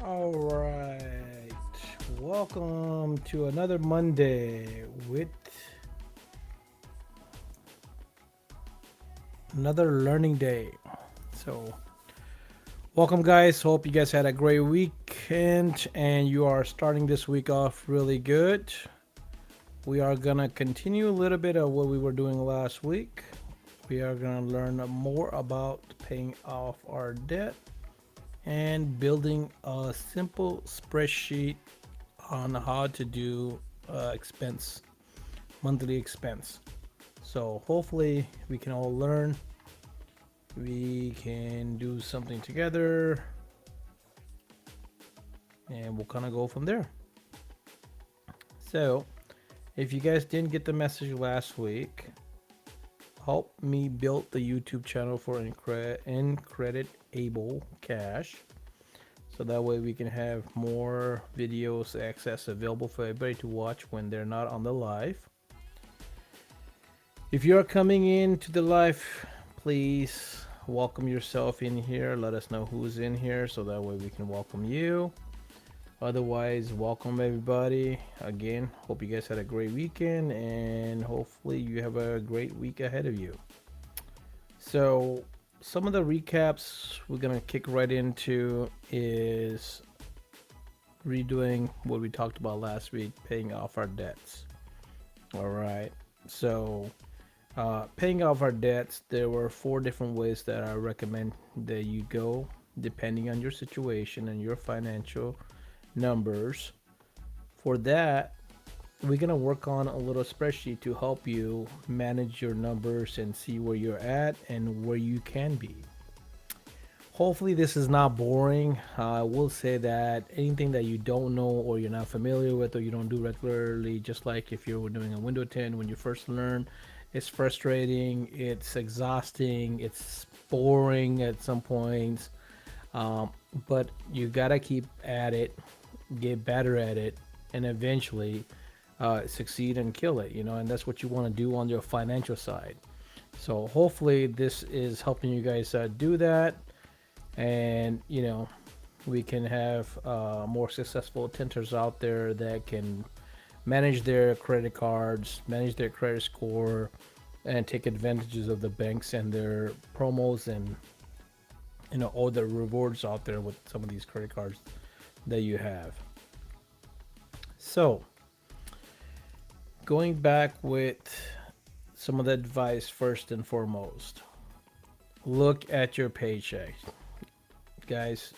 All right. Welcome to another Monday with another learning day. So, welcome, guys. Hope you guys had a great weekend and you are starting this week off really good. We are going to continue a little bit of what we were doing last week. We are going to learn more about paying off our debt and building a simple spreadsheet on how to do expense monthly expense. So hopefully we can all learn, we can do something together, and we'll kind of go from there. So if you guys didn't get the message last week, help me build the YouTube channel for Increditable Cash, so that way we can have more videos access available for everybody to watch when they're not on the live. If you're coming into the live, please welcome yourself in here. Let us know who's in here so that way we can welcome you. Otherwise, welcome everybody. Again, hope you guys had a great weekend and hopefully you have a great week ahead of you. So, some of the recaps we're going to kick right into is redoing what we talked about last week, paying off our debts. All right. So, paying off our debts, there were four different ways that I recommend that you go depending on your situation and your financial numbers. For that, we're going to work on a little spreadsheet to help you manage your numbers and see where you're at and where you can be. Hopefully this is not boring. I will say that anything that you don't know or you're not familiar with or you don't do regularly, just like if you're doing a window 10 when you first learn, it's frustrating, it's exhausting, it's boring at some points, but you gotta keep at it, get better at it, and eventually succeed and kill it, and that's what you want to do on your financial side. So hopefully this is helping you guys do that, and we can have more successful tenters out there that can manage their credit cards, manage their credit score, and take advantages of the banks and their promos and all the rewards out there with some of these credit cards that you have. So, going back with some of the advice first and foremost, look at your paycheck. Guys,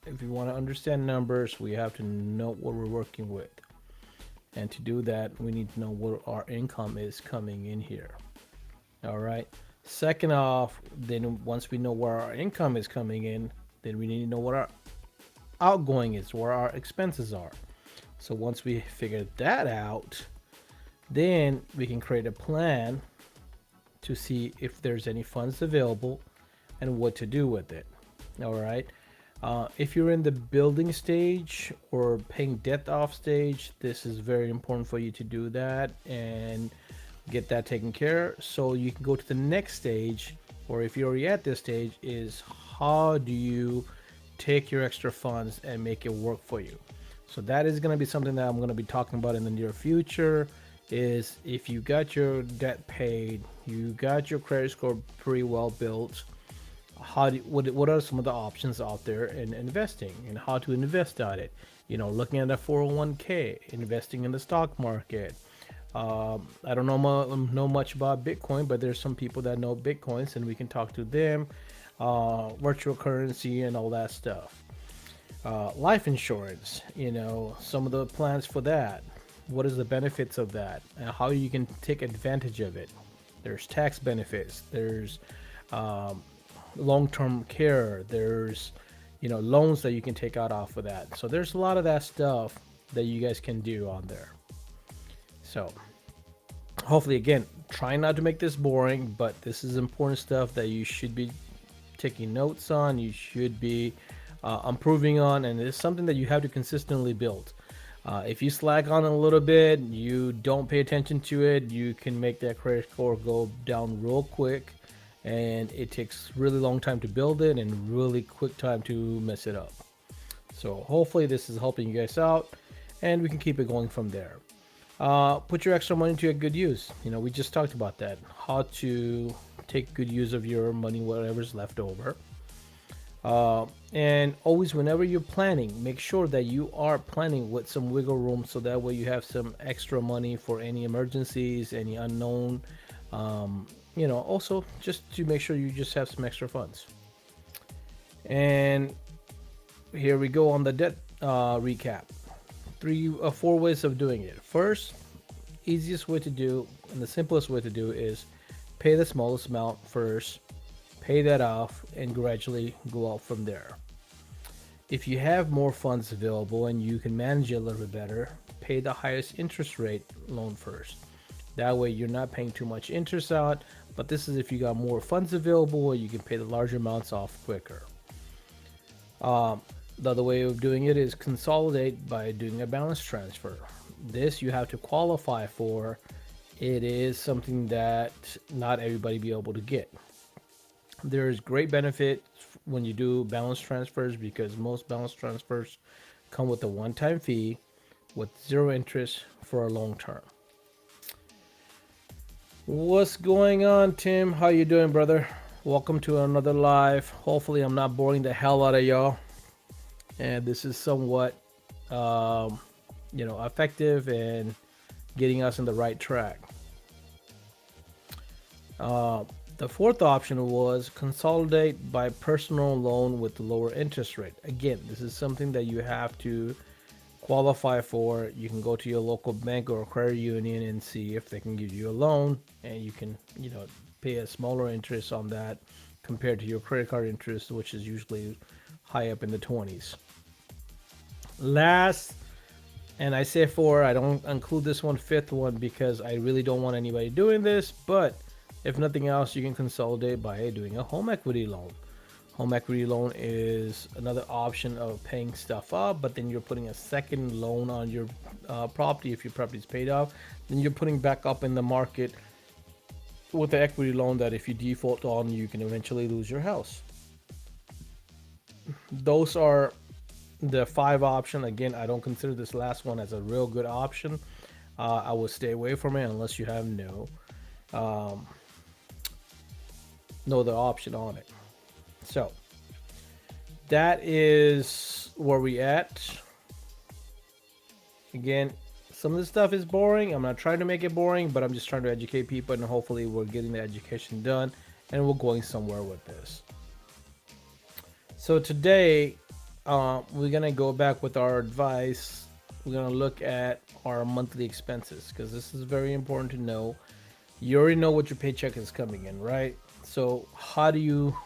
if you want to understand numbers, we have to know what we're working with. And to do that, we need to know what our income is coming in here. All right. Second off, then once we know where our income is coming in, then we need to know what our outgoing is, where our expenses are. So once we figure that out, then we can create a plan to see if there's any funds available and what to do with it. All right. If you're in the building stage or paying debt off stage, this is very important for you to do that and get that taken care of so you can go to the next stage. Or if you're already at this stage, is how do you take your extra funds and make it work for you? So that is going to be something that I'm going to be talking about in the near future. Is if you got your debt paid, you got your credit score pretty well built, what are some of the options out there in investing and how to invest at it? Looking at a 401k, investing in the stock market. I don't know much about Bitcoin, but there's some people that know Bitcoins, and we can talk to them. Virtual currency and all that stuff. Life insurance. Some of the plans for that. What is the benefits of that, and how you can take advantage of it? There's tax benefits. There's long-term care. There's loans that you can take out off of that. So there's a lot of that stuff that you guys can do on there. So hopefully, again, try not to make this boring, but this is important stuff that you should be taking notes on, you should be improving on, and it's something that you have to consistently build. If you slack on it a little bit, you don't pay attention to it, you can make that credit score go down real quick, and it takes really long time to build it and really quick time to mess it up. So hopefully this is helping you guys out, and we can keep it going from there. Put your extra money to a good use. We just talked about that. How to take good use of your money, whatever's left over. And always, whenever you're planning, make sure that you are planning with some wiggle room, so that way you have some extra money for any emergencies, any unknown. Also just to make sure you just have some extra funds. And here we go on the debt recap. Three or four ways of doing it. First, easiest way to do and the simplest way to do is pay the smallest amount first, pay that off, and gradually go out from there. If you have more funds available and you can manage it a little bit better, pay the highest interest rate loan first. That way you're not paying too much interest out, but this is if you got more funds available, you can pay the larger amounts off quicker. The other way of doing it is consolidate by doing a balance transfer. This you have to qualify for. It is something that not everybody be able to get. There's great benefit when you do balance transfers, because most balance transfers come with a one-time fee with zero interest for a long term. What's going on, Tim? How you doing, brother? Welcome to another live. Hopefully I'm not boring the hell out of y'all, and this is somewhat effective and getting us in the right track. The fourth option was consolidate by personal loan with lower interest rate. Again, this is something that you have to qualify for. You can go to your local bank or credit union and see if they can give you a loan, and you can pay a smaller interest on that compared to your credit card interest, which is usually high up in the 20s. Last, and I say four, I don't include this one, fifth one, because I really don't want anybody doing this, but if nothing else, you can consolidate by doing a home equity loan. Home equity loan is another option of paying stuff up, but then you're putting a second loan on your property. If your property is paid off, then you're putting back up in the market with the equity loan that if you default on, you can eventually lose your house. Those are the 5 options. Again, I don't consider this last one as a real good option. I would stay away from it unless you have no other option on it. So that is where we at. Again, some of this stuff is boring. I'm not trying to make it boring, but I'm just trying to educate people, and hopefully we're getting the education done and we're going somewhere with this. So today we're gonna go back with our advice. We're gonna look at our monthly expenses, because this is very important to know. You already know what your paycheck is coming in, right? So how do you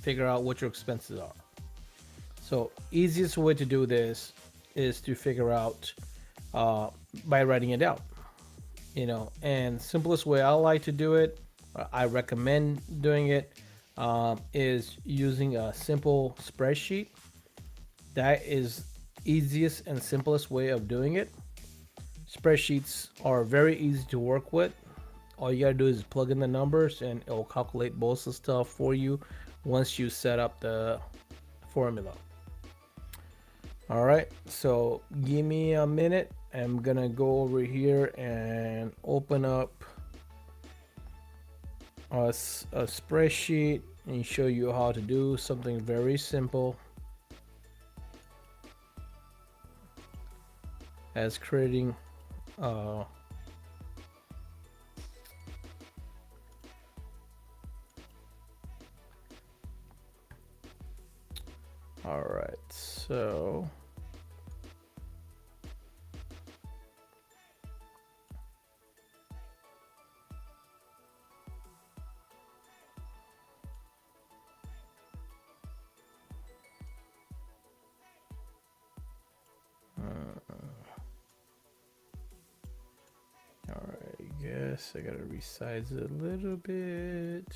figure out what your expenses are? So easiest way to do this is to figure out by writing it out. And simplest way I like to do it, I recommend doing it, is using a simple spreadsheet. That is easiest and simplest way of doing it. Spreadsheets are very easy to work with. All you gotta do is plug in the numbers and it will calculate most of the stuff for you once you set up the formula. All right, so give me a minute. I'm gonna go over here and open up a spreadsheet and show you how to do something very simple as creating all right, so all right, I guess I gotta resize it a little bit.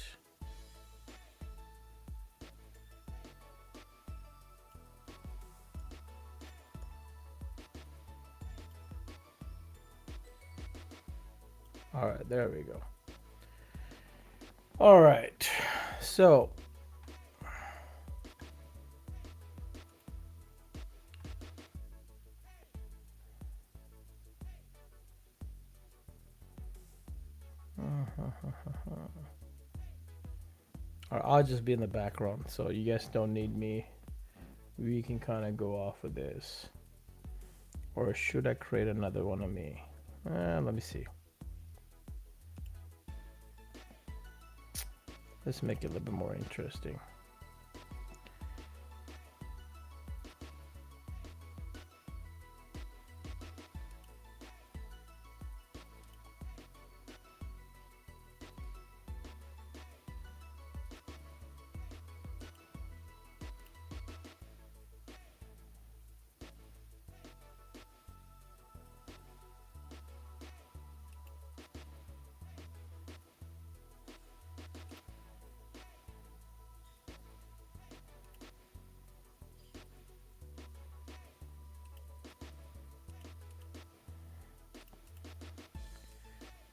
All right, there we go. All right, so Or I'll just be in the background, so you guys don't need me. We can kind of go off of this. Or should I create another one of me? Let me see. Let's make it a little bit more interesting.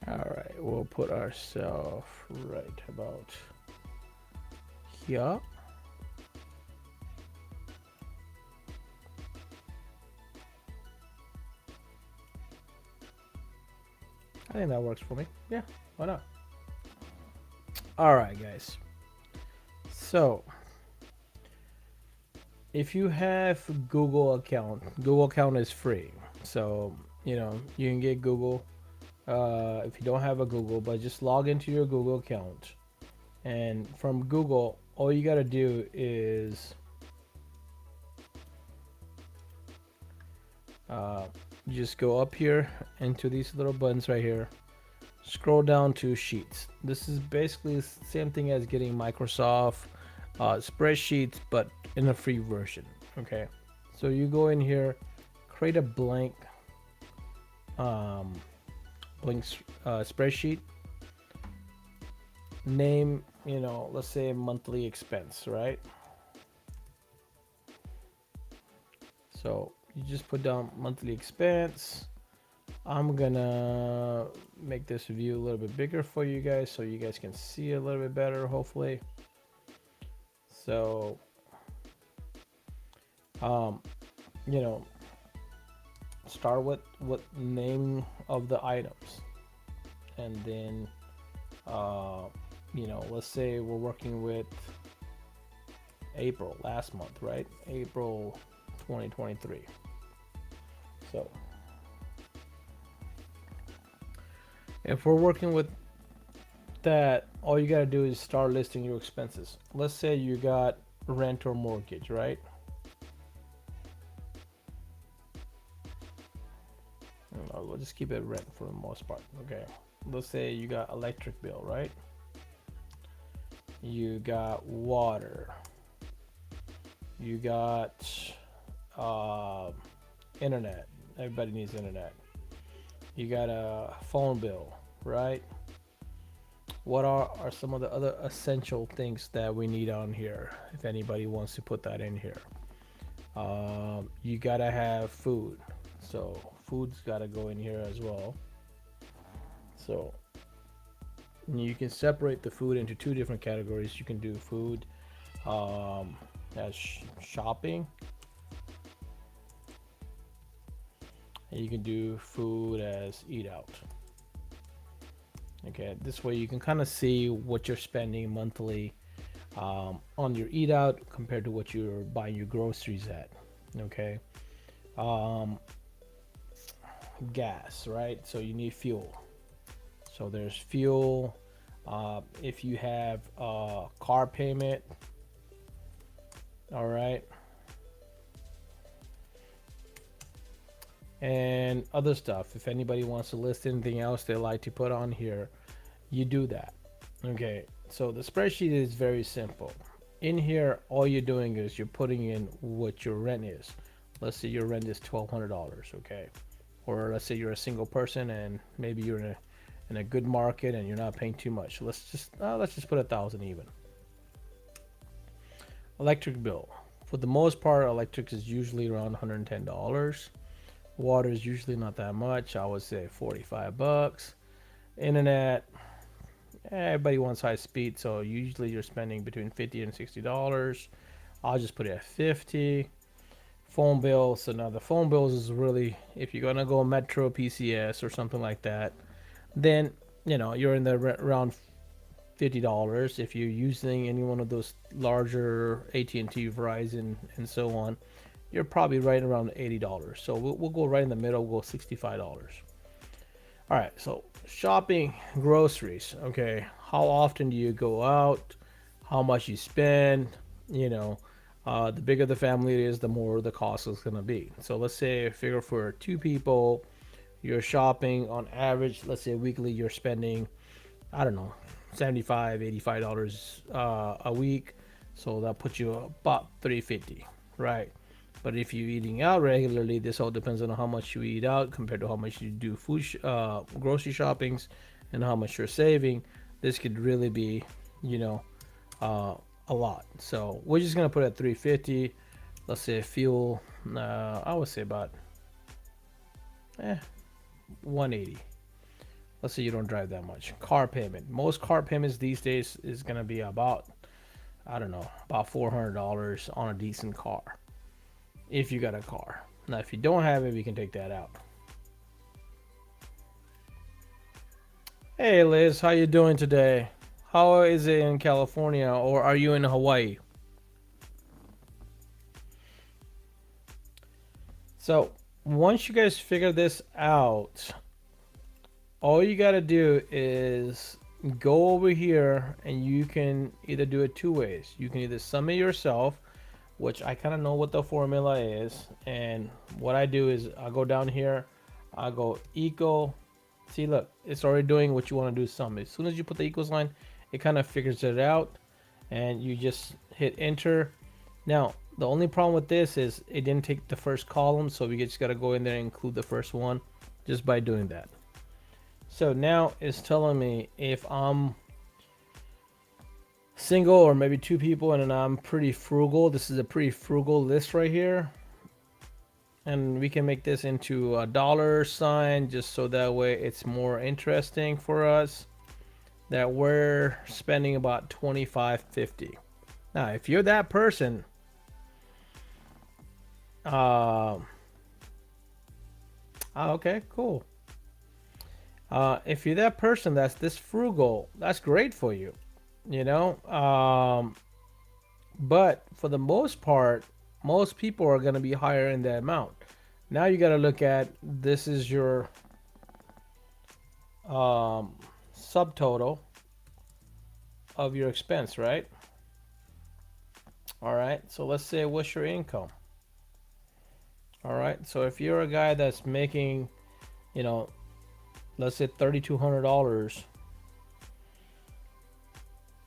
All right, we'll put ourselves right about here. I think that works for me. Yeah, why not? All right, guys. So, if you have Google account is free. So, you can get Google. If you don't have a Google, but just log into your Google account. And from Google, all you got to do is just go up here into these little buttons right here. Scroll down to Sheets. This is basically the same thing as getting Microsoft spreadsheets, but in a free version. Okay, so you go in here, create a blank spreadsheet. Name, let's say monthly expense, right? So you just put down monthly expense. I'm gonna make this view a little bit bigger for you guys so you guys can see a little bit better, hopefully. So start with what name of the items, and then let's say we're working with April last month, right? April 2023. So if we're working with that, all you gotta do is start listing your expenses. Let's say you got rent or mortgage, right? We'll just keep it rent for the most part. Okay, let's say you got electric bill, right? You got water, you got internet. Everybody needs internet. You got a phone bill, right? What are some of the other essential things that we need on here, if anybody wants to put that in here? You gotta have food, so food's gotta go in here as well. So you can separate the food into two different categories. You can do food as shopping, and you can do food as eat out. Okay, this way you can kind of see what you're spending monthly on your eat out compared to what you're buying your groceries at. Okay, gas, right? So you need fuel. So there's fuel. If you have a car payment, all right, and other stuff. If anybody wants to list anything else they like to put on here, you do that. Okay, so the spreadsheet is very simple. In here, all you're doing is you're putting in what your rent is. Let's say your rent is $1,200, okay? Or let's say you're a single person and maybe you're in a good market and you're not paying too much. Let's just put 1,000 even. Electric bill. For the most part, electric is usually around $110. Water is usually not that much. I would say $45. Internet, everybody wants high speed, so usually you're spending between $50 and $60. I'll just put it at 50. Phone bill. So now the phone bills is really, if you're gonna go Metro, PCS, or something like that, then you're in the around $50. If you're using any one of those larger AT&T, Verizon, and so on, you're probably right around $80. So we'll go right in the middle. We'll go $65. All right. So shopping, groceries. Okay. How often do you go out? How much you spend? You know, the bigger the family is, the more the cost is going to be. So let's say figure for two people, you're shopping on average. Let's say weekly, you're spending, I don't know, 75, $85 a week. So that puts you about 350, right? But if you're eating out regularly, this all depends on how much you eat out compared to how much you do grocery shoppings and how much you're saving. This could really be, you know, uh, a lot. So we're just gonna put it at 350. Let's say fuel. I would say about 180. Let's say you don't drive that much. Car payment. Most car payments these days is gonna be about, I don't know, about $400 on a decent car. If you got a car. Now, if you don't have it, we can take that out. Hey, Liz, how you doing today? How is it in California, or are you in Hawaii? So, once you guys figure this out, all you got to do is go over here and you can either do it two ways. You can either sum it yourself, which I kind of know what the formula is. And what I do is I go down here, I go equal. See, look, it's already doing what you want to do, sum. As soon as you put the equals line, it kind of figures it out and you just hit enter. Now, the only problem with this is it didn't take the first column, so we just got to go in there and include the first one just by doing that. So now it's telling me if I'm single or maybe two people and I'm pretty frugal. This is a pretty frugal list right here. And we can make this into a dollar sign just so that way it's more interesting for us that we're spending about $25.50. Now, if you're that person, okay, cool. If you're that person that's this frugal, that's great for you, you know. But for the most part, most people are going to be higher in that amount. Now you got to look at this is your subtotal of your expense, right? All right. So let's say what's your income? All right. So if you're a guy that's making, you know, let's say $3,200.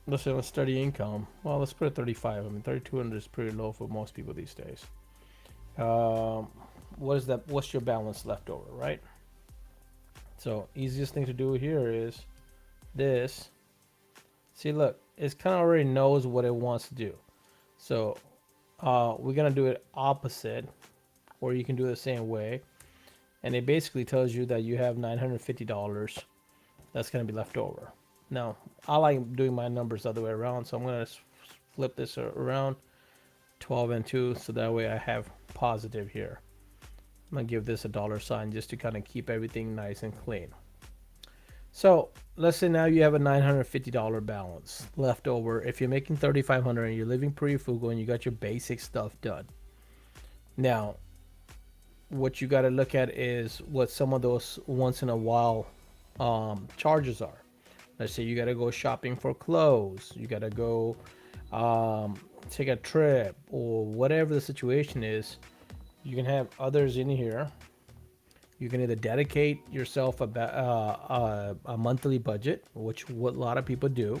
Let's say on steady income. Well, let's put it 35. I mean, 3,200 is pretty low for most people these days. What is that? What's your balance left over, right? So easiest thing to do here is this. See, look, it kind of already knows what it wants to do. So we're gonna do it opposite, or you can do it the same way. And it basically tells you that you have $950 that's gonna be left over. Now, I like doing my numbers the other way around, so I'm gonna flip this around, 12 and 2, so that way I have positive here. I'm gonna give this a dollar sign just to kind of keep everything nice and clean. So let's say now you have a $950 balance left over. If you're making $3,500 and you're living pretty frugal and you got your basic stuff done. Now, what you got to look at is what some of those once in a while charges are. Let's say you got to go shopping for clothes, you got to go take a trip, or whatever the situation is. You can have others in here. You can either dedicate yourself a monthly budget, which what a lot of people do.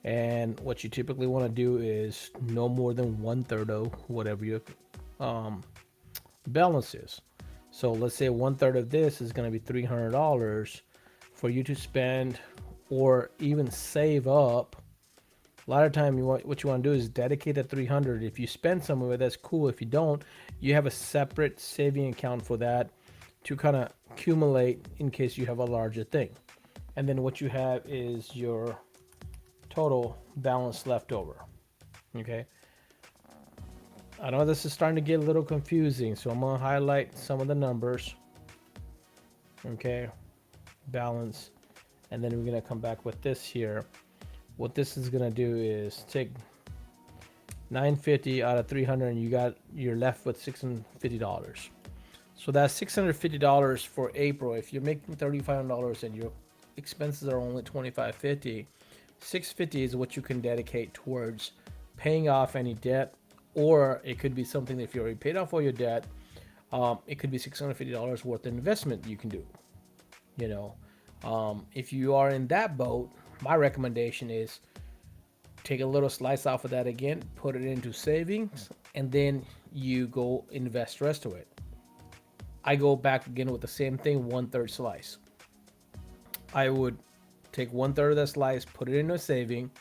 And what you typically want to do is no more than 1/3 of whatever your balance is. So let's say 1/3 of this is going to be $300 for you to spend or even save up. A lot of time what you want to do is dedicate that 300. If you spend some of it, that's cool. If you don't, you have a separate saving account for that to kind of accumulate in case you have a larger thing. And then what you have is your total balance left over. Okay. I know this is starting to get a little confusing, so I'm going to highlight some of the numbers. Okay. Balance. and then we're gonna come back with this here. What this is gonna do is take 950 out of 300, and you're left with $650. So that's $650 for April. If you're making $3,500 and your expenses are only $2,550, $650 is what you can dedicate towards paying off any debt, or it could be something that if you already paid off all your debt, it could be $650 worth of investment you can do. You know, if you are in that boat, my recommendation is take a little slice off of that again, put it into savings, and then you go invest the rest of it. I go back again with the same thing, 1/3 slice. I would take 1/3 of that slice, put it into a saving,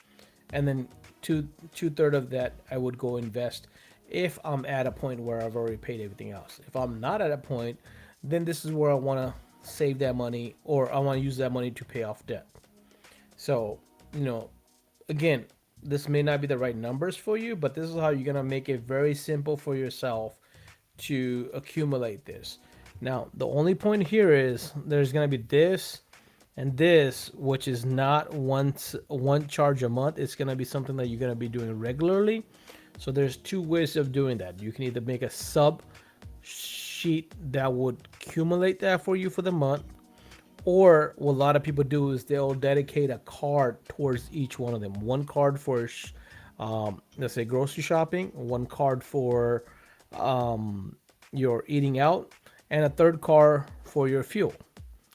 and then two-thirds of that I would go invest if I'm at a point where I've already paid everything else. If I'm not at a point, then this is where I want to save that money, or I want to use that money to pay off debt. So, again, this may not be the right numbers for you, but this is how you're going to make it very simple for yourself to accumulate this. Now, the only point here is there's going to be this and this, which is not one charge a month. It's going to be something that you're going to be doing regularly. So there's two ways of doing that. You can either make a sub sheet that would accumulate that for you for the month, or what a lot of people do is they'll dedicate a card towards each one of them. One card for, let's say, grocery shopping, one card for your eating out, and a third card for your fuel.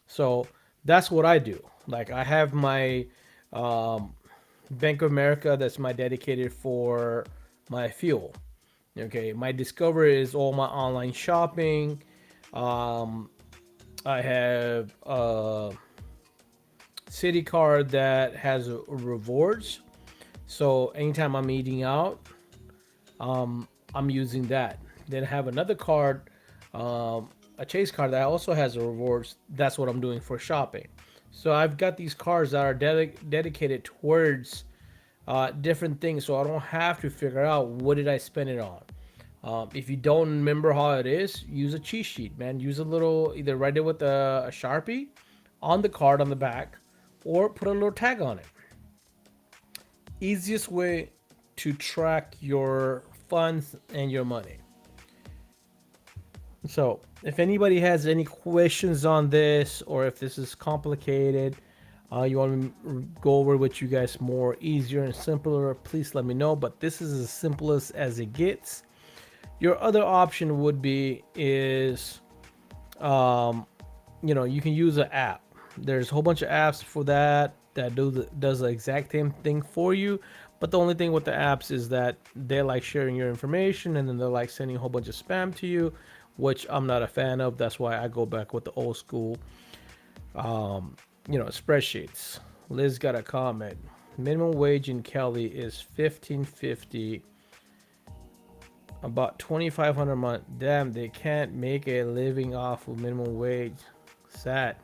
So that's what I do. Like, I have my Bank of America that's my dedicated for my fuel. Okay, my Discover is all my online shopping. I have a City card that has rewards. So anytime I'm eating out, I'm using that. Then I have another card, a Chase card that also has a rewards. That's what I'm doing for shopping. So I've got these cards that are dedicated towards different things, so I don't have to figure out what did I spend it on. If you don't remember how it is, use a cheat sheet, man. Use a little, either write it with a Sharpie on the card on the back, or put a little tag on it. Easiest way to track your funds and your money. So if anybody has any questions on this, or if this is complicated, you want to go over with you guys more easier and simpler, please let me know. But this is as simple as it gets. Your other option would be is, you can use an app. There's a whole bunch of apps for that does the exact same thing for you. But the only thing with the apps is that they like sharing your information, and then they're like sending a whole bunch of spam to you, which I'm not a fan of. That's why I go back with the old school, spreadsheets. Liz got a comment. Minimum wage in Kelly is $15.50. About $2,500 a month. Damn, they can't make a living off of minimum wage. Sad.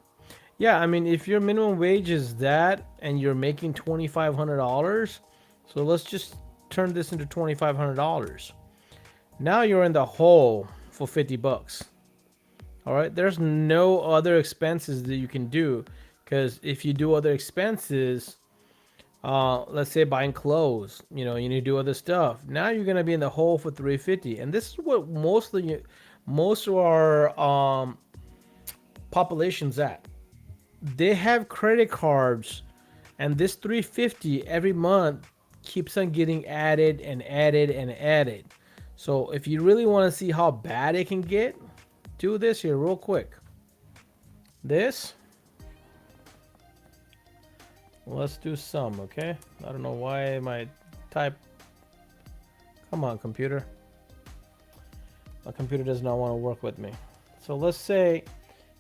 Yeah, I mean, if your minimum wage is that and you're making $2,500, so let's just turn this into $2,500. Now you're in the hole for $50. All right, there's no other expenses that you can do, because if you do other expenses, let's say buying clothes, you need to do other stuff. Now you're gonna be in the hole for $350, and this is what most of our population's at. They have credit cards, and this $350 every month keeps on getting added and added and added. So if you really want to see how bad it can get, do this here real quick. Let's do some, okay? I don't know why my type. Come on, computer. My computer does not want to work with me. So let's say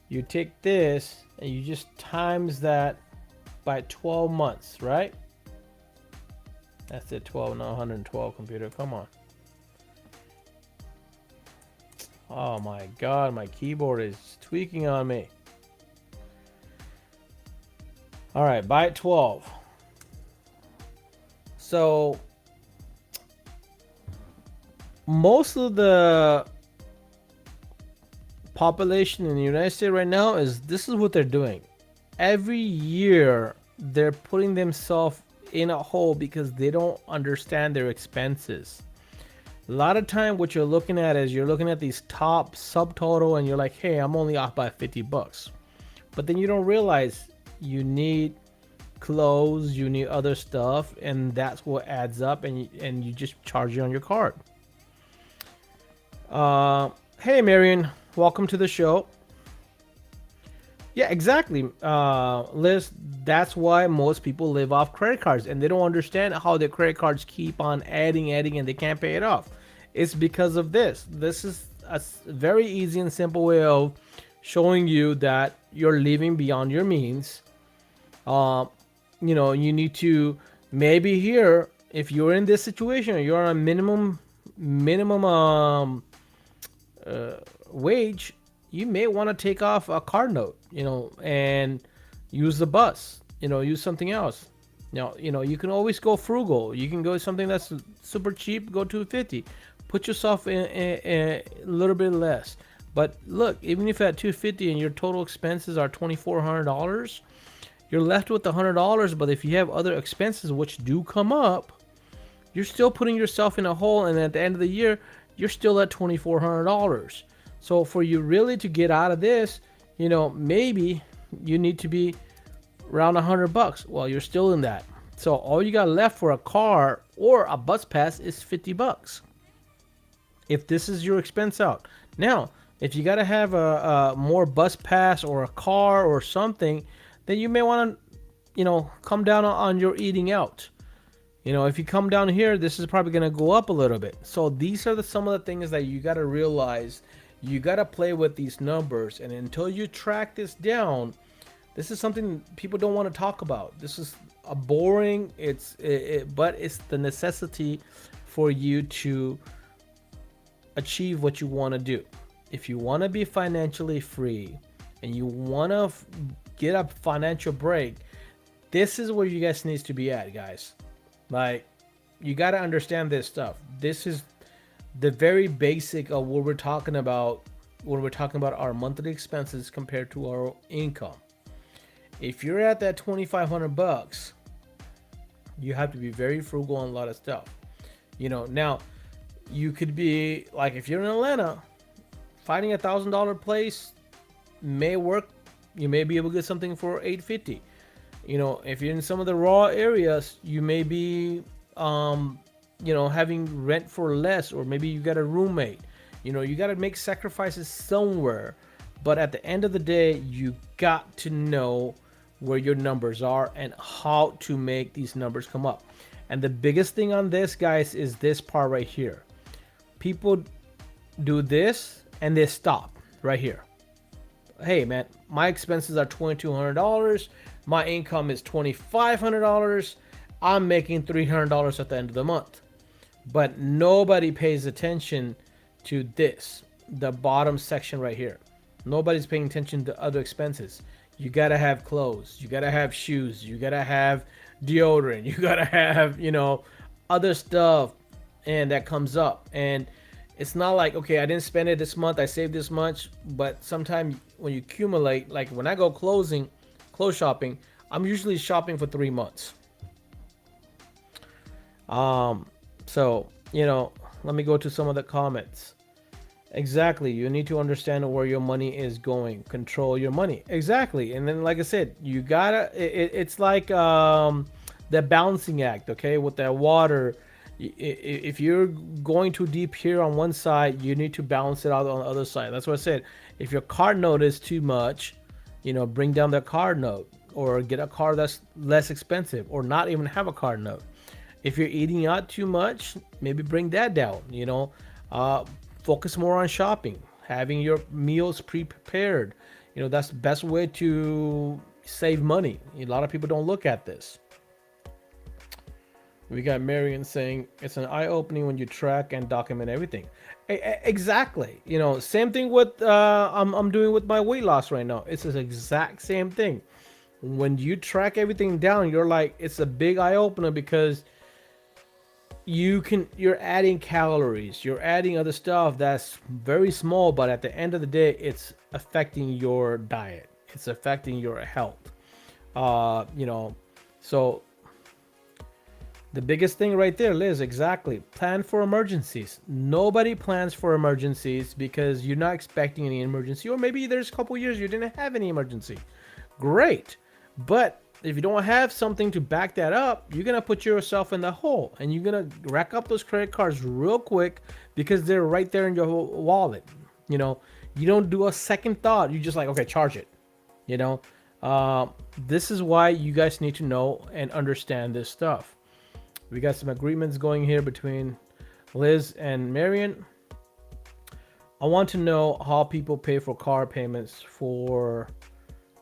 you take this and you just times that by 12 months, right? That's it, 12, not 112, computer. Come on. Oh my God, my keyboard is tweaking on me. All right, by 12. So most of the population in the United States right now this is what they're doing. every year they're putting themselves in a hole because they don't understand their expenses. A lot of time what you're looking at is you're looking at these top subtotal and you're like, hey, I'm only off by 50 bucks. But then you don't realize you need clothes, you need other stuff, and that's what adds up, and you just charge it on your card. Hey Marion, welcome to the show. Yeah, exactly. Liz, that's why most people live off credit cards and they don't understand how their credit cards keep on adding, and they can't pay it off. It's because of this. This is a very easy and simple way of showing you that you're living beyond your means. Uh, you need to maybe here, if you're in this situation, you're on a minimum wage, you may want to take off a car note, and use the bus, use something else. You can always go frugal. You can go something that's super cheap, go 250. Put yourself in a little bit less. But look, even if at 250 and your total expenses are $2,400, you're left with $100. But if you have other expenses which do come up, you're still putting yourself in a hole, and at the end of the year, you're still at $2,400. So for you really to get out of this, maybe you need to be around $100. Well, you're still in that. So all you got left for a car or a bus pass is $50. If this is your expense out. Now, if you got to have a more bus pass or a car or something, then you may want to, come down on your eating out. If you come down here, this is probably going to go up a little bit. So these are some of the things that you got to realize. You got to play with these numbers. And until you track this down, this is something people don't want to talk about. This is a boring, but it's the necessity for you to achieve what you want to do. If you want to be financially free and you want to get a financial break, this is where you guys needs to be at, guys. Like, you got to understand this stuff. This is the very basic of what we're talking about when we're talking about our monthly expenses compared to our income. If you're at that $2,500, you have to be very frugal on a lot of stuff. Now you could be like, if you're in Atlanta, finding $1,000 place may work. You may be able to get something for $850. If you're in some of the raw areas, you may be, having rent for less, or maybe you got a roommate. You got to make sacrifices somewhere. But at the end of the day, you got to know where your numbers are and how to make these numbers come up. And the biggest thing on this, guys, is this part right here. People do this and they stop right here. Hey, man, my expenses are $2,200. My income is $2,500. I'm making $300 at the end of the month. But nobody pays attention to this, the bottom section right here. Nobody's paying attention to other expenses. You gotta have clothes. You gotta have shoes. You gotta have deodorant. You gotta have, other stuff, and that comes up. And it's not like, okay, I didn't spend it this month, I saved this much. But sometimes when you accumulate, like when I go clothes shopping, I'm usually shopping for 3 months. So, let me go to some of the comments. Exactly. You need to understand where your money is going. Control your money. Exactly. And then, like I said, you gotta, it's like, the balancing act, okay, with that water. If you're going too deep here on one side, you need to balance it out on the other side. That's what I said. If your card note is too much, bring down the card note, or get a card that's less expensive, or not even have a card note. If you're eating out too much, maybe bring that down. Focus more on shopping, having your meals pre-prepared. That's the best way to save money. A lot of people don't look at this. We got Marion saying it's an eye-opening when you track and document everything. Exactly. Same thing with I'm doing with my weight loss right now. It's the exact same thing. When you track everything down, you're like, it's a big eye-opener, because you're adding calories, you're adding other stuff that's very small, but at the end of the day, it's affecting your diet, it's affecting your health. You know, so the biggest thing right there, Liz, exactly. Plan for emergencies. Nobody plans for emergencies because you're not expecting any emergency, or maybe there's a couple years you didn't have any emergency. Great. But if you don't have something to back that up, you're going to put yourself in the hole and you're going to rack up those credit cards real quick because they're right there in your wallet. You know, you don't do a second thought. You just like, okay, charge it. You know, this is why you guys need to know and understand this stuff. We got some agreements going here between Liz and Marion. I want to know how people pay for car payments for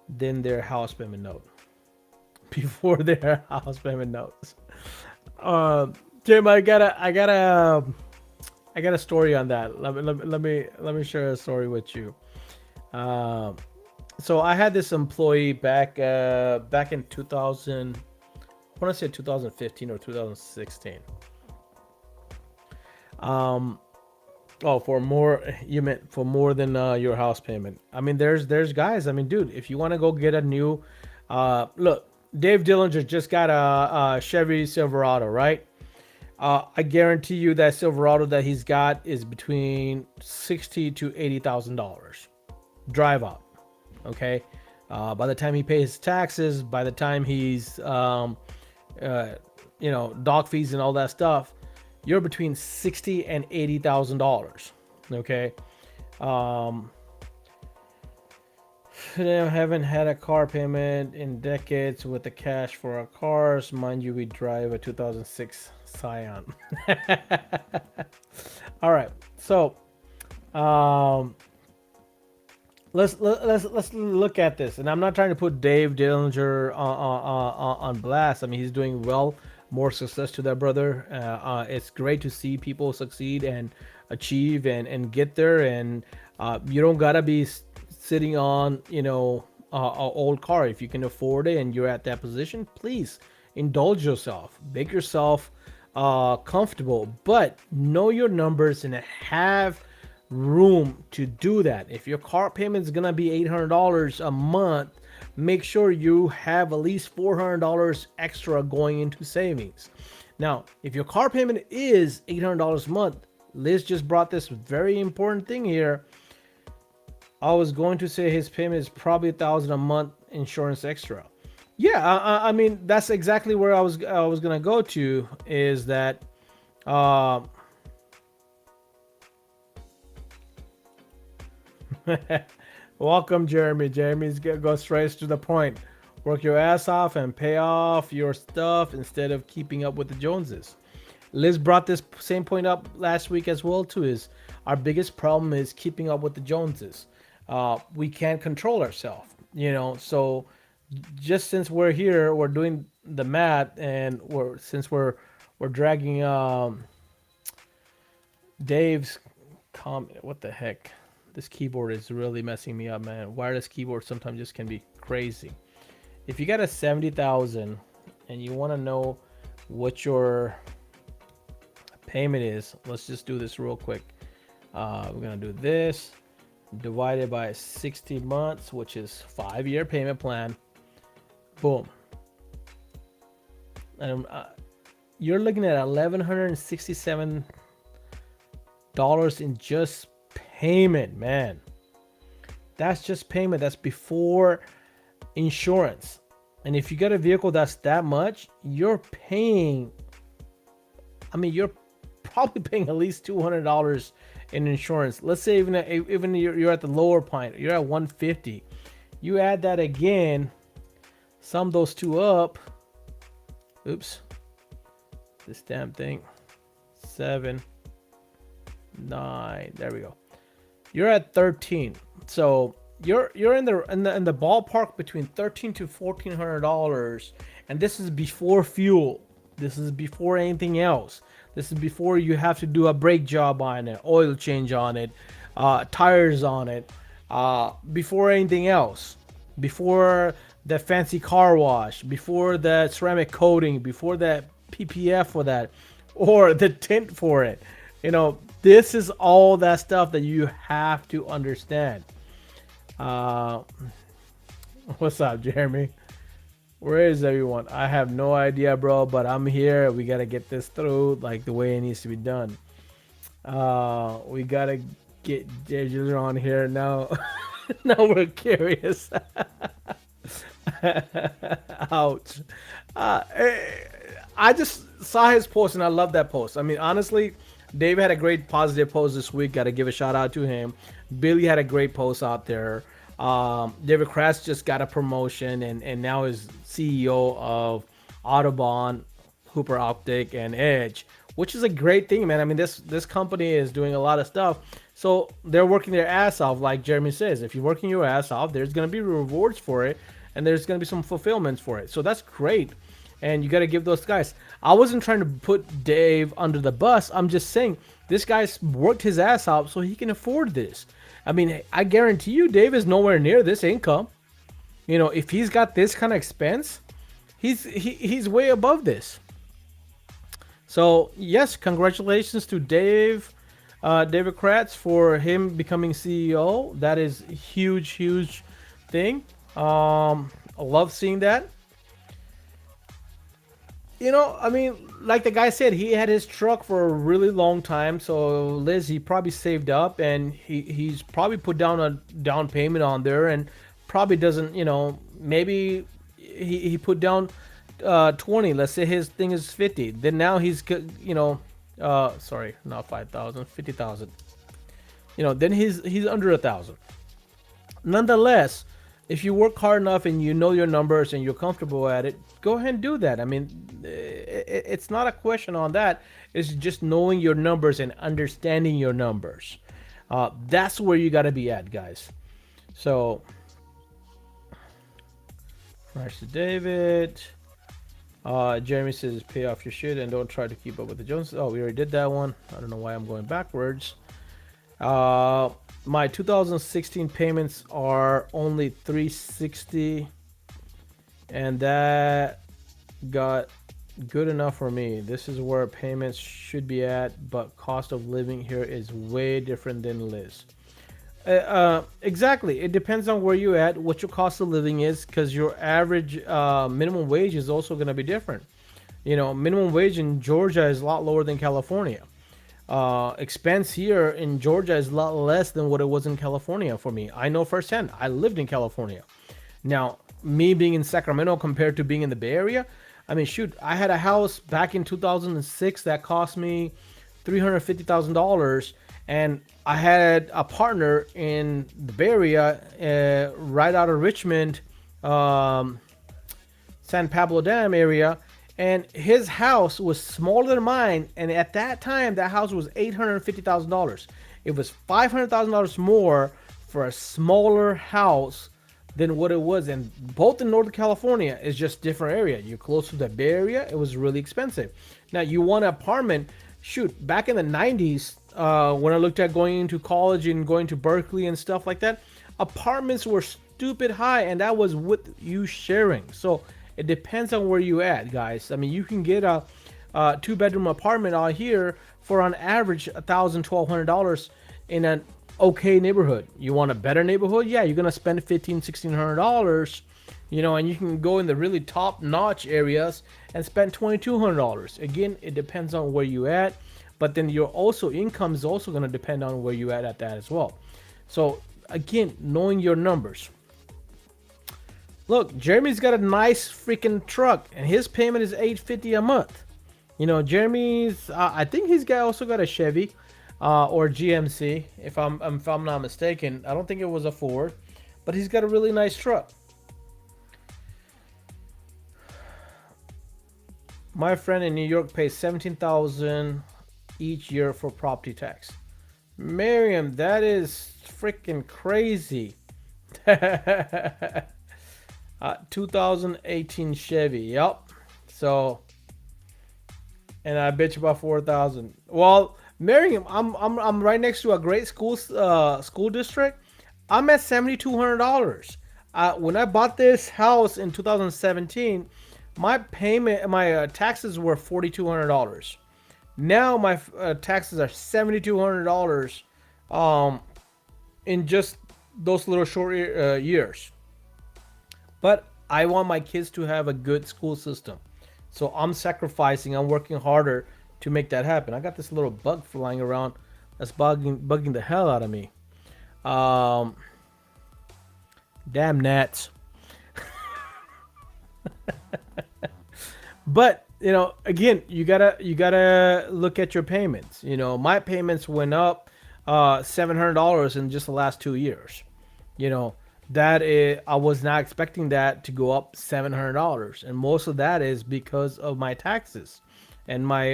then their house payment note. Before their house payment notes. Jim, I got a story on that. Let me share a story with you. So I had this employee back in 2000. I want to say 2015 or 2016. Oh, for more, you meant for more than your house payment. I mean, there's guys. I mean, dude, if you want to go get a new, look, Dave Dillinger just got a Chevy Silverado, right? I guarantee you that Silverado that he's got is between $60,000 to $80,000. Drive up, okay. By the time he pays his taxes, by the time he's, you know, dog fees and all that stuff, you're between $60,000 and $80,000. Okay. I haven't had a car payment in decades with the cash for our cars. Mind you, we drive a 2006 Scion. All right. So, let's look at this. And I'm not trying to put Dave Dillinger on blast. I mean, he's doing well. More success to that brother. It's great to see people succeed and achieve and get there. And you don't gotta be sitting on, you know, a old car. If you can afford it and you're at that position, please indulge yourself, make yourself comfortable, but know your numbers and have room to do that. If your car payment is gonna be $800 a month, make sure you have at least $400 extra going into savings. Now, if your car payment is $800 a month, Liz just brought this very important thing here. I was going to say his payment is probably $1,000 a month insurance extra. Yeah, I mean that's exactly where I was gonna go to, is that welcome Jeremy. Jeremy's go straight to the point. Work your ass off and pay off your stuff instead of keeping up with the Joneses. Liz brought this same point up last week as well too, is our biggest problem is keeping up with the Joneses. We can't control ourselves, you know. So just since we're here, we're doing the math, and we're dragging Dave's comment. What the heck? This keyboard is really messing me up, man. Wireless keyboard sometimes just can be crazy. If you got a 70,000 and you want to know what your payment is, let's just do this real quick. We're gonna do this divided by 60 months, which is 5-year payment plan. Boom. And you're looking at $1,167 in just payment, man. That's just payment. That's before insurance. And if you got a vehicle that's that much, you're paying, I mean, you're probably paying at least $200 in insurance. Let's say even you're at the lower point, you're at 150. You add that again, sum those two up. Oops, this damn thing. 7, 9. There we go. You're at 13. So you're in the ballpark between $1,300 to $1,400, and this is before fuel. This is before anything else. This is before you have to do a brake job on it, oil change on it, tires on it, before anything else, before the fancy car wash, before the ceramic coating, before that PPF for that, or the tint for it. You know, this is all that stuff that you have to understand. What's up, Jeremy? Where is everyone? I have no idea, bro, but I'm here. We gotta get this through like the way it needs to be done. We gotta get Ginger on here now. Now we're curious. Ouch. I just saw his post and I love that post. I mean, honestly, Dave had a great positive post this week. Got to give a shout out to him. Billy had a great post out there. David Kratz just got a promotion and now is CEO of Audubon, Hooper Optic, and Edge, which is a great thing, man. I mean, this company is doing a lot of stuff. So they're working their ass off, like Jeremy says. If you're working your ass off, there's gonna be rewards for it, and there's gonna be some fulfillments for it. So that's great, and you got to give those guys. I wasn't trying to put Dave under the bus. I'm just saying this guy's worked his ass off so he can afford this. I mean, I guarantee you, Dave is nowhere near this income. You know, if he's got this kind of expense, he's way above this. So yes, congratulations to David Kratz for him becoming CEO. That is a huge, huge thing. I love seeing that. You know, I mean, like the guy said, he had his truck for a really long time. So Liz, he probably saved up and he's probably put down a down payment on there and probably doesn't, you know, maybe he put down 20. Let's say his thing is 50. Then now you know, sorry, not 5,000, 50,000. You know, then he's under 1,000. Nonetheless, if you work hard enough and you know your numbers and you're comfortable at it, go ahead and do that. I mean, it's not a question on that. It's just knowing your numbers and understanding your numbers. That's where you got to be at, guys. So, Crash to David. Jeremy says, pay off your shit and don't try to keep up with the Joneses. Oh, we already did that one. I don't know why I'm going backwards. My 2016 payments are only 360, and that got good enough for me. This is where payments should be at, but cost of living here is way different than Liz. Exactly. It depends on where you're at, what your cost of living is, because your average minimum wage is also going to be different. You know, minimum wage in Georgia is a lot lower than California. Expense here in Georgia is a lot less than what it was in California for me. I know firsthand. I lived in California. Now, me being in Sacramento compared to being in the Bay Area, I mean, shoot, I had a house back in 2006 that cost me $350,000, and I had a partner in the Bay Area, right out of Richmond, San Pablo Dam area, and his house was smaller than mine. And at that time, that house was $850,000. It was $500,000 more for a smaller house than what it was. And both in Northern California is just different area. You're close to the Bay Area. It was really expensive. Now you want an apartment. Shoot, back in the 90s, when I looked at going into college and going to Berkeley and stuff like that, apartments were stupid high, and that was with you sharing. So it depends on where you at, guys. I mean, you can get a two-bedroom apartment out here for on average $1,000, $1,200 in an okay neighborhood. You want a better neighborhood? Yeah, you're gonna spend $1,500, $1,600. You know, and you can go in the really top-notch areas and spend $2,200. Again, it depends on where you at, but then your also income is also gonna depend on where you at that as well. So again, knowing your numbers. Look, Jeremy's got a nice freaking truck, and his payment is $850 a month. You know, Jeremy's, I think he's also got a Chevy or GMC, if I'm not mistaken. I don't think it was a Ford, but he's got a really nice truck. My friend in New York pays $17,000 each year for property tax. Miriam, that is freaking crazy. 2018 Chevy. Yep. So, and I bet you about 4,000. Well, Miriam, I'm right next to a great school district. I'm at $7,200. When I bought this house in 2017, my payment, my taxes were $4,200. Now my taxes are $7,200 in just those little short years. But I want my kids to have a good school system. So I'm sacrificing, I'm working harder to make that happen. I got this little bug flying around that's bugging the hell out of me. Um, damn gnats. But again, you gotta look at your payments. My payments went up $700 in just the last 2 years. You know that is, I was not expecting that to go up $700, and most of that is because of my taxes and my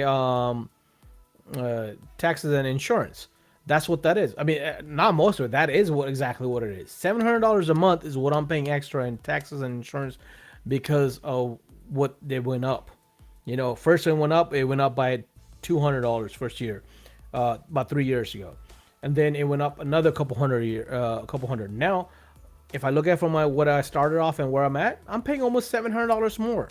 taxes and insurance. That's what that is. I mean, not most of it. That is what exactly what it is. $700 a month is what I'm paying extra in taxes and insurance because of what they went up. First it went up. It went up by $200 first year, about 3 years ago, and then it went up another couple hundred a couple hundred. Now, if I look at from what I started off and where I'm at, I'm paying almost $700 more.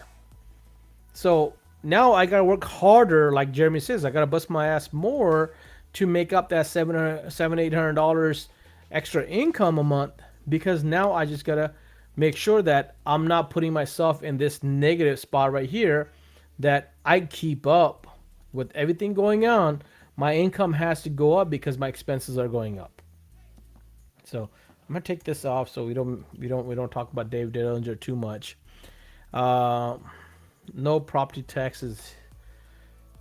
So now I gotta work harder, like Jeremy says. I gotta bust my ass more to make up that $800 extra income a month, because now I just gotta make sure that I'm not putting myself in this negative spot right here. That I keep up with everything going on. My income has to go up because my expenses are going up. So I'm gonna take this off so we don't talk about Dave Dillinger too much. Uh, no property taxes.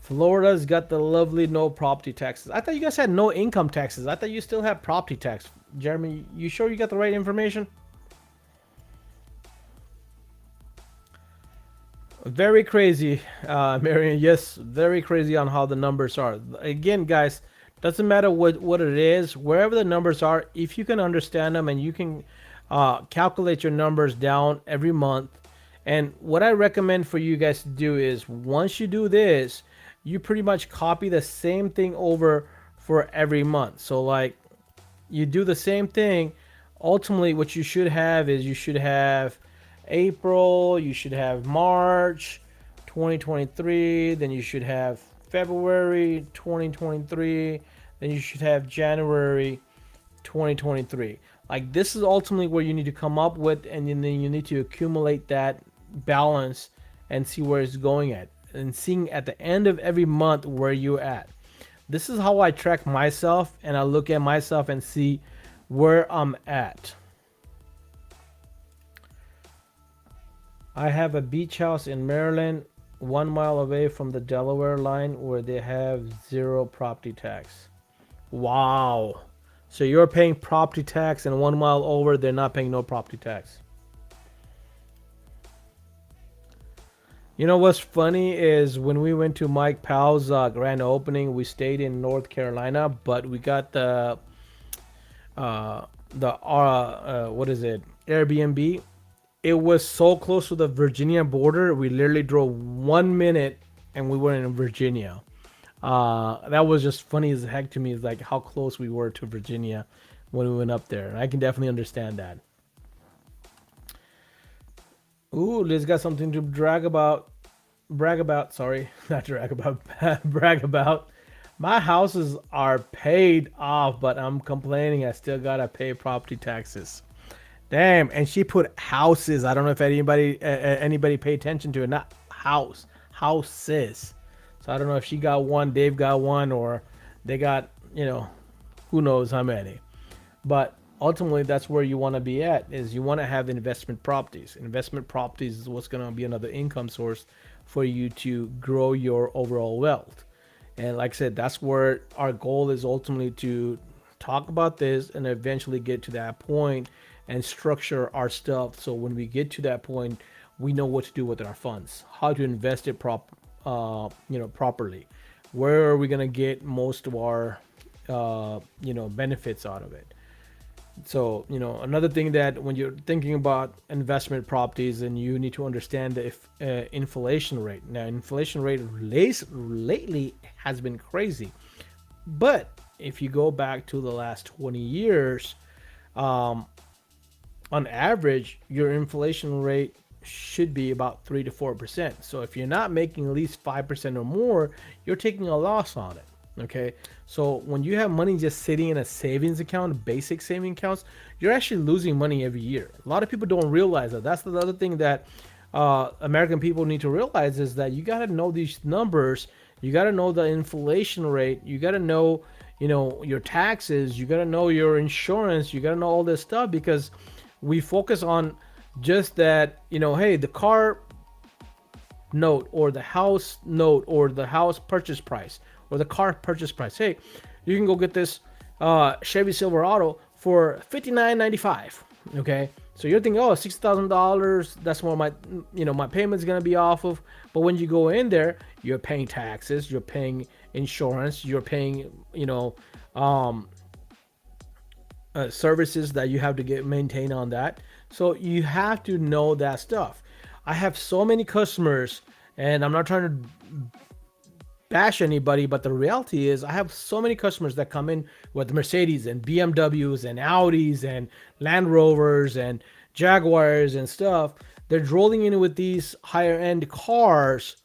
Florida's got the lovely no property taxes. I thought you guys had no income taxes. I thought you still have property tax. Jeremy, you sure you got the right information? Very crazy, Marion. Yes, very crazy on how the numbers are. Again, guys, doesn't matter what it is, wherever the numbers are, if you can understand them and you can calculate your numbers down every month. And what I recommend for you guys to do is, once you do this, you pretty much copy the same thing over for every month. So like, you do the same thing. Ultimately, what you should have is, you should have April, you should have March 2023, then you should have February 2023, then you should have January 2023. Like, this is ultimately where you need to come up with, and then you need to accumulate that balance and see where it's going at, and seeing at the end of every month where you're at. This is how I track myself, and I look at myself and see where I'm at. I have a beach house in Maryland, 1 mile away from the Delaware line, where they have zero property tax. Wow. So you're paying property tax, and 1 mile over, they're not paying no property tax. You know what's funny is, when we went to Mike Powell's grand opening, we stayed in North Carolina, but we got what is it, Airbnb. It was so close to the Virginia border. We literally drove 1 minute and we were in Virginia. That was just funny as heck to me. It's like how close we were to Virginia when we went up there. And I can definitely understand that. Ooh, Liz got something to brag about. Sorry, not drag about. Brag about. My houses are paid off, but I'm complaining. I still gotta pay property taxes. Damn, and she put houses. I don't know if anybody pay attention to it. Not houses. So I don't know if she got one, Dave got one, or they got, who knows how many. But ultimately, that's where you want to be at, is you want to have investment properties. Investment properties is what's going to be another income source for you to grow your overall wealth. And like I said, that's where our goal is, ultimately to talk about this and eventually get to that point and structure our stuff, so when we get to that point, we know what to do with our funds, how to invest it properly, where are we going to get most of our benefits out of it. So another thing, that when you're thinking about investment properties, and you need to understand the inflation rate. Now, inflation rate lately has been crazy, but if you go back to the last 20 years, on average, your inflation rate should be about 3 to 4%. So if you're not making at least 5% or more, you're taking a loss on it. Okay, so when you have money just sitting in a savings account, basic saving accounts, you're actually losing money every year. A lot of people don't realize that. That's the other thing that American people need to realize is that you got to know these numbers. You got to know the inflation rate. You got to know, your taxes. You got to know your insurance. You got to know all this stuff because we focus on just that. Hey, the car note or the house note or the house purchase price or the car purchase price. Hey, you can go get this Chevy Silverado for $59.95. Okay, so you're thinking, oh, $60,000. That's what my payment's gonna be off of. But when you go in there, you're paying taxes, you're paying insurance, you're paying um, services that you have to get maintain on that. So you have to know that stuff. I have so many customers, and I'm not trying to bash anybody, but the reality is I have so many customers that come in with Mercedes and BMWs and Audis and Land Rovers and Jaguars and stuff. They're rolling in with these higher end cars,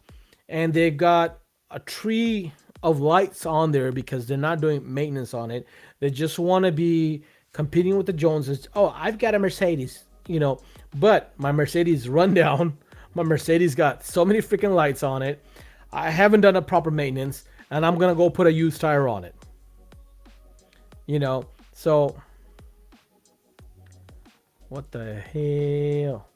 and they've got a tree of lights on there because they're not doing maintenance on it. They just want to be competing with the Joneses. Oh, I've got a Mercedes, but my Mercedes run down. My Mercedes got so many freaking lights on it. I haven't done a proper maintenance, and I'm gonna go put a used tire on it. So what the hell?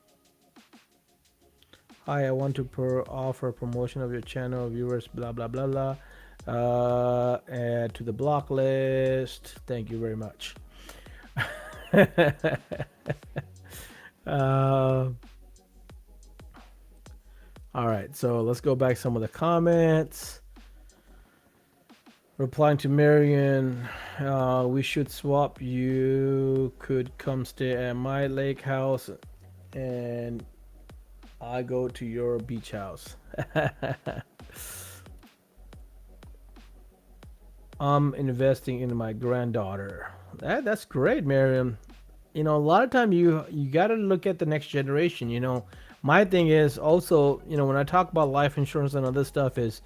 Hi, I want to offer promotion of your channel, viewers, blah blah blah blah. Add to the block list. Thank you very much. uh, all right, so let's go back some of the comments. Replying to Marion, we should swap. You could come stay at my lake house, and I go to your beach house. I'm investing in my granddaughter. That's great, Miriam. A lot of time you got to look at the next generation. My thing is also, when I talk about life insurance and other stuff is,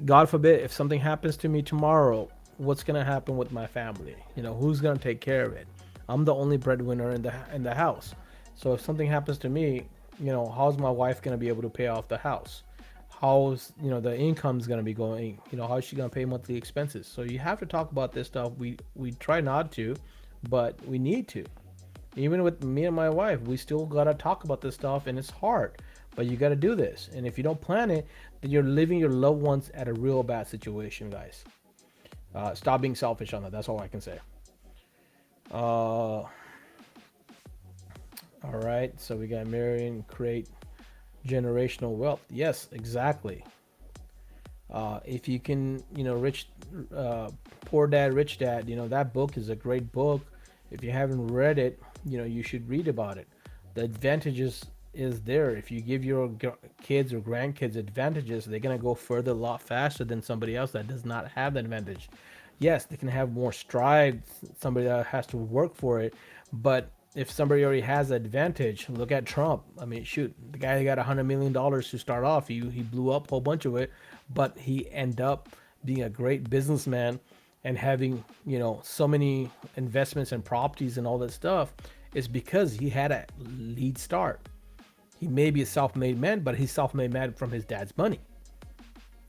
God forbid, if something happens to me tomorrow, what's gonna happen with my family? Who's gonna take care of it? I'm the only breadwinner in the house. So if something happens to me, how's my wife gonna be able to pay off the house? How's the income's gonna be going? How's she gonna pay monthly expenses? So you have to talk about this stuff. We try not to, but we need to. Even with me and my wife, we still gotta talk about this stuff, and it's hard. But you gotta do this, and if you don't plan it, then you're leaving your loved ones at a real bad situation, guys. Stop being selfish on that. That's all I can say. All right, so we got Marion, create generational wealth. Yes, exactly. If you can, Poor Dad, Rich Dad, that book is a great book. If you haven't read it, you should read about it. The advantages is there. If you give your kids or grandkids advantages, they're going to go further a lot faster than somebody else that does not have that advantage. Yes, they can have more strides, somebody that has to work for it, but if somebody already has an advantage, look at Trump. I mean, shoot, the guy got $100 million to start off. He blew up a whole bunch of it, but he ended up being a great businessman and having so many investments and properties and all that stuff is because he had a lead start. He may be a self-made man, but he's self-made man from his dad's money.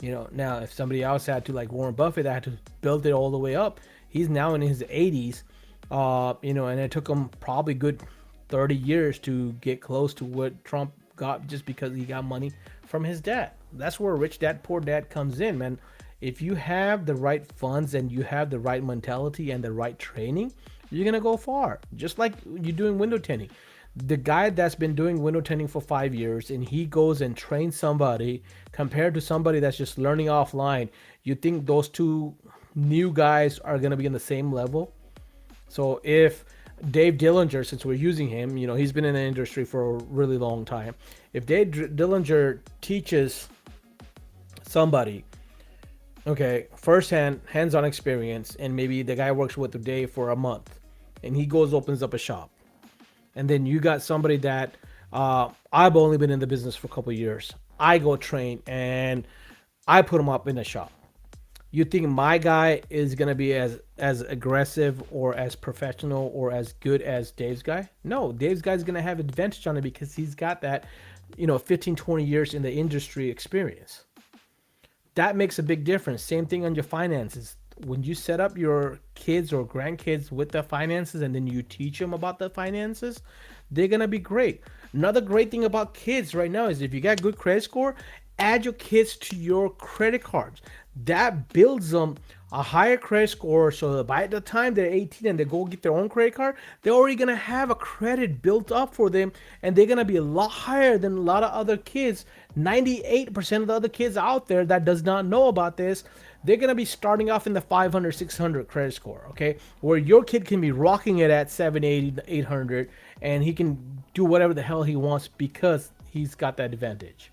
Now if somebody else had to, like Warren Buffett, that had to build it all the way up, he's now in his 80s, and it took him probably good 30 years to get close to what Trump got just because he got money from his dad. That's where Rich Dad, Poor Dad comes in, man. If you have the right funds and you have the right mentality and the right training, you're gonna go far. Just like you're doing window tinting. The guy that's been doing window tinting for 5 years and he goes and trains somebody compared to somebody that's just learning offline, you think those two new guys are going to be in the same level? So if Dave Dillinger, since we're using him, he's been in the industry for a really long time. If Dave Dillinger teaches somebody, okay, firsthand, hands-on experience, and maybe the guy works with Dave for a month and he goes, opens up a shop. And then you got somebody that I've only been in the business for a couple of years. I go train and I put them up in a shop. You think my guy is gonna be as aggressive or as professional or as good as Dave's guy? No, Dave's guy's gonna have advantage on it because he's got that, 15, 20 years in the industry experience. That makes a big difference. Same thing on your finances. When you set up your kids or grandkids with the finances and then you teach them about the finances, they're gonna be great. Another great thing about kids right now is if you got good credit score, add your kids to your credit cards. That builds them a higher credit score so that by the time they're 18 and they go get their own credit card, they're already gonna have a credit built up for them and they're gonna be a lot higher than a lot of other kids. 98% of the other kids out there that does not know about this, they're gonna be starting off in the 500, 600 credit score, okay? Where your kid can be rocking it at 780, 800, and he can do whatever the hell he wants because he's got that advantage.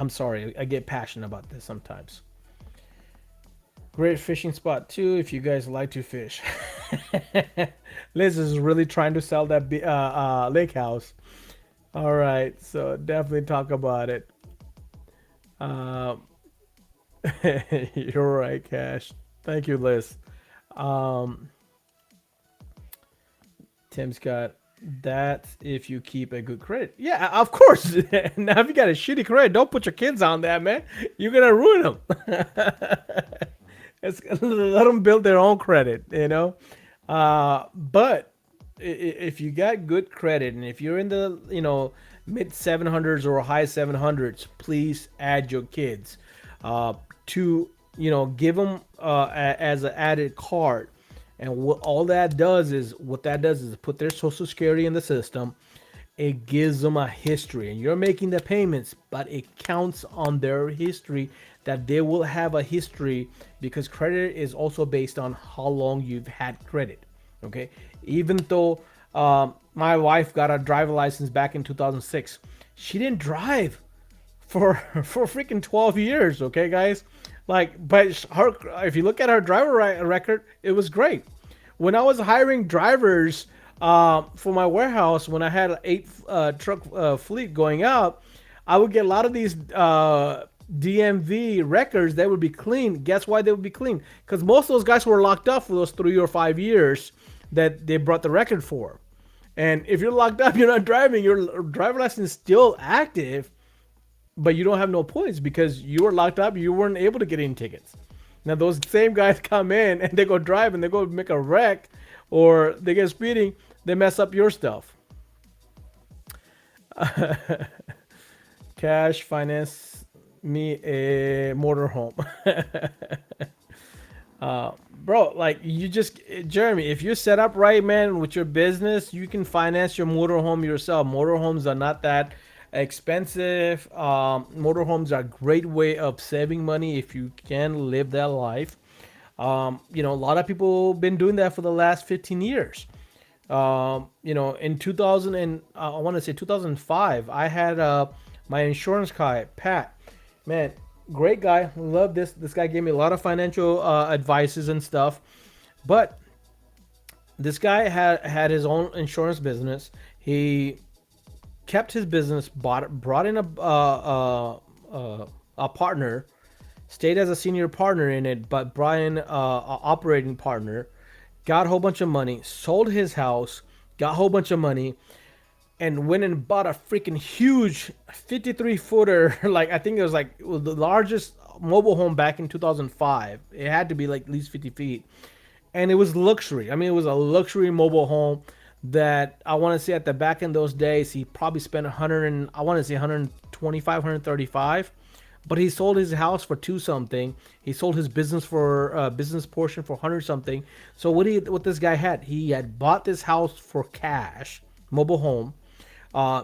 I'm sorry, I get passionate about this sometimes. Great fishing spot too if you guys like to fish. Liz is really trying to sell that lake house. All right, so definitely talk about it. Um, you're right, Cash. Thank you, Liz. Um, Tim's got that if you keep a good credit. Yeah, of course. Now, if you got a shitty credit, don't put your kids on that, man. You're gonna ruin them. Let them build their own credit, But if you got good credit and if you're in the mid 700s or high 700s, please add your kids to give them as an added card. And what that does is put their social security in the system. It gives them a history, and you're making the payments, but it counts on their history that they will have a history because credit is also based on how long you've had credit. Okay, even though my wife got a driver license back in 2006, she didn't drive for freaking 12 years. Okay, guys, but her, if you look at her driver record, it was great. When I was hiring drivers for my warehouse, when I had an 8 truck fleet going out, I would get a lot of these DMV records. They would be clean. Guess why they would be clean? Because most of those guys were locked up for those 3 or 5 years that they brought the record for. And if you're locked up, you're not driving, your driver license is still active, but you don't have no points because you were locked up. You weren't able to get any tickets. Now those same guys come in and they go drive and they go make a wreck or they get speeding. They mess up your stuff. Cash finance me a motorhome. Bro, like you just Jeremy, if you're set up right, man, with your business, you can finance your motorhome yourself. Motorhomes are not that expensive. Motorhomes are a great way of saving money if you can live that life. A lot of people been doing that for the last 15 years. In 2000 and I want to say 2005, I had my insurance guy, Pat. Man, great guy. Love this. This guy gave me a lot of financial advices and stuff. But this guy had his own insurance business. He kept his business, brought in a partner, stayed as a senior partner in it, but brought in a operating partner, got a whole bunch of money, sold his house, got a whole bunch of money, and went and bought a freaking huge 53 footer. Like, I think it was the largest mobile home back in 2005. It had to be like at least 50 feet. And it was luxury. I mean, it was a luxury mobile home that I want to say at the back in those days, he probably spent 100 and I want to say 125, 135. But he sold his house for two something. He sold his business for business portion for 100 something. So what this guy had, he had bought this house for cash, mobile home.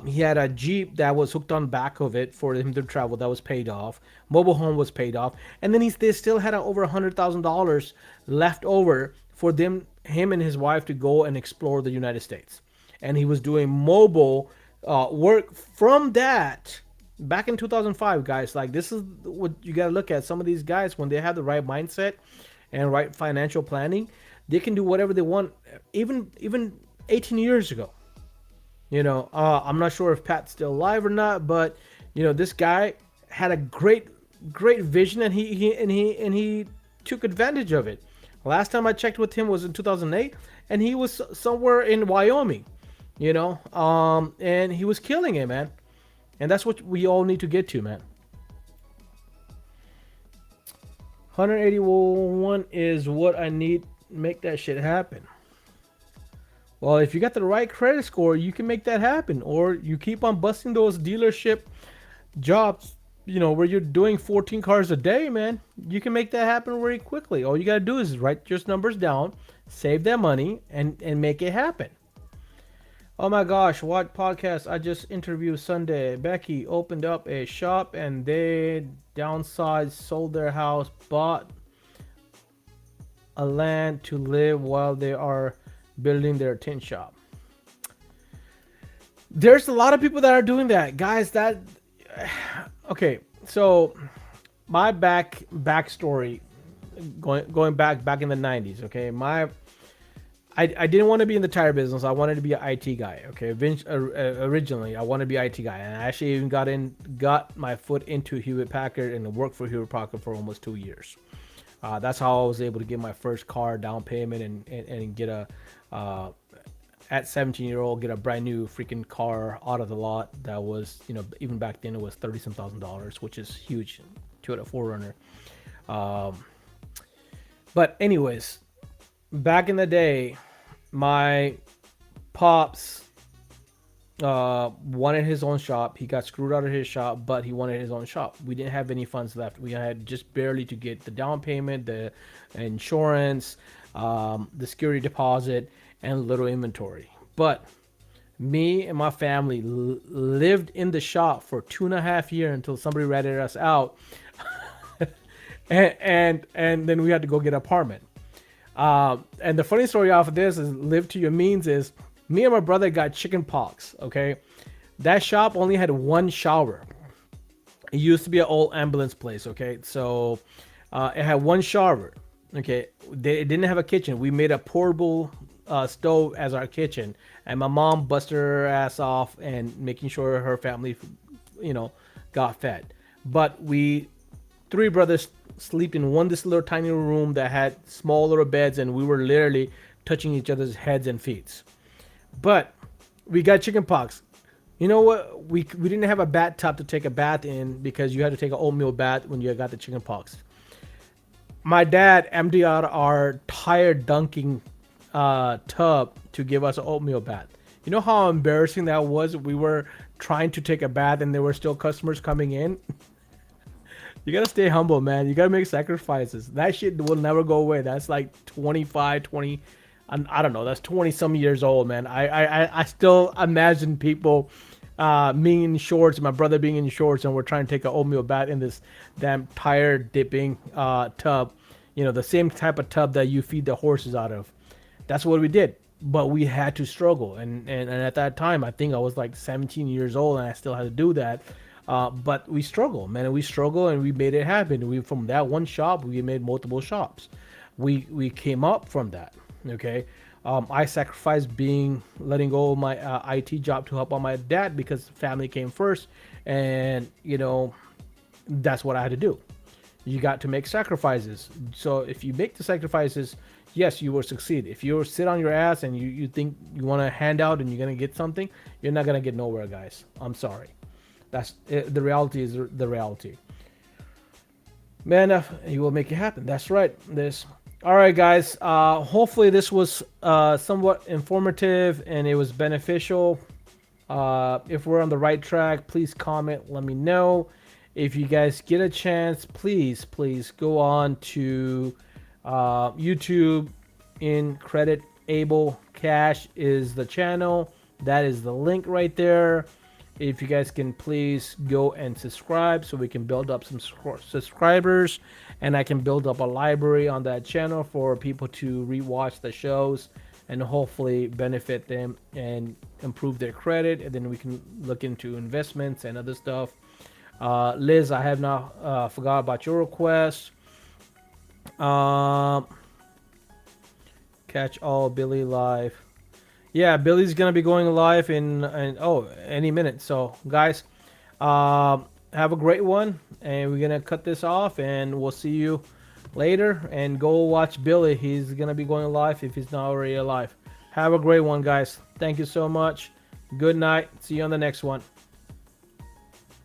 He had a Jeep that was hooked on back of it for him to travel. That was paid off. Mobile home was paid off, and then they still had over $100,000 left over for him and his wife to go and explore the United States. And he was doing mobile work from that back in 2005, guys. Like, this is what you got to look at. Some of these guys, when they have the right mindset and right financial planning, they can do whatever they want, even 18 years ago. I'm not sure if Pat's still alive or not, but this guy had a great great vision, and he took advantage of it. Last time I checked with him was in 2008, and he was somewhere in Wyoming, and he was killing it, man. And that's what we all need to get to, man. 181 is what I need to make that shit happen. Well, if you got the right credit score, you can make that happen. Or you keep on busting those dealership jobs, where you're doing 14 cars a day, man. You can make that happen very quickly. All you got to do is write your numbers down, save that money, and make it happen. Oh my gosh, what podcast? I just interviewed Sunday. Becky opened up a shop and they downsized, sold their house, bought a land to live while they are building their tin shop. There's a lot of people that are doing that, guys. That okay. So my backstory, going back in the 90s. Okay, I didn't want to be in the tire business. I wanted to be an IT guy. Okay, originally I wanted to be an IT guy, and I actually even got my foot into Hewlett Packard and worked for Hewlett Packard for almost 2 years. That's how I was able to get my first car down payment and get a at 17-year-old get a brand new freaking car out of the lot that was, even back then it was $30,000, which is huge. Toyota 4Runner. But anyways, back in the day, my pops wanted his own shop. He got screwed out of his shop, but he wanted his own shop. We didn't have any funds left. We had just barely to get the down payment, the insurance, the security deposit, and little inventory. But me and my family lived in the shop for 2.5 years until somebody ratted us out, and then we had to go get an apartment. And the funny story off of this is live to your means is me and my brother got chicken pox. Okay, that shop only had one shower. It used to be an old ambulance place. Okay, so it had one shower. Okay, it didn't have a kitchen. We made a portable stove as our kitchen, and my mom busted her ass off and making sure her family, got fed. But we three brothers sleep in this little tiny room that had small little beds, and we were literally touching each other's heads and feet. But we got chicken pox. You know what? We didn't have a bathtub to take a bath in because you had to take an oatmeal bath when you got the chicken pox. My dad emptied out our tire dunking tub to give us an oatmeal bath. You know how embarrassing that was? We were trying to take a bath and there were still customers coming in. You gotta stay humble, man. You gotta make sacrifices. That shit will never go away. That's like 25, 20. I don't know. That's 20 some years old, man. I still imagine people me in shorts, my brother being in shorts, and we're trying to take an oatmeal bath in this damn tire dipping tub. The same type of tub that you feed the horses out of. That's what we did. But we had to struggle. And at that time, I think I was like 17 years old and I still had to do that. But we struggle, man. We struggle and we made it happen. From that one shop, we made multiple shops. We came up from that. Okay. I sacrificed letting go of my IT job to help out my dad because family came first. And, that's what I had to do. You got to make sacrifices. So if you make the sacrifices, yes, you will succeed. If you sit on your ass and you think you want to hand out and you're going to get something, you're not going to get nowhere, guys. I'm sorry. That's the reality is the reality. Man enough, you will make it happen. That's right. All right, guys. Hopefully this was somewhat informative and it was beneficial. If we're on the right track, please comment. Let me know. If you guys get a chance, please go on to YouTube. In Credit Able Cash is the channel. That is the link right there. If you guys can please go and subscribe so we can build up some subscribers and I can build up a library on that channel for people to rewatch the shows and hopefully benefit them and improve their credit, and then we can look into investments and other stuff. Liz, I have not forgot about your request. Catch all Billy live. Yeah, Billy's gonna be going live in any minute. So guys, have a great one and we're gonna cut this off, and we'll see you later. And go watch Billy. He's gonna be going live if he's not already alive. Have a great one, guys. Thank you so much. Good night. See you on the next one.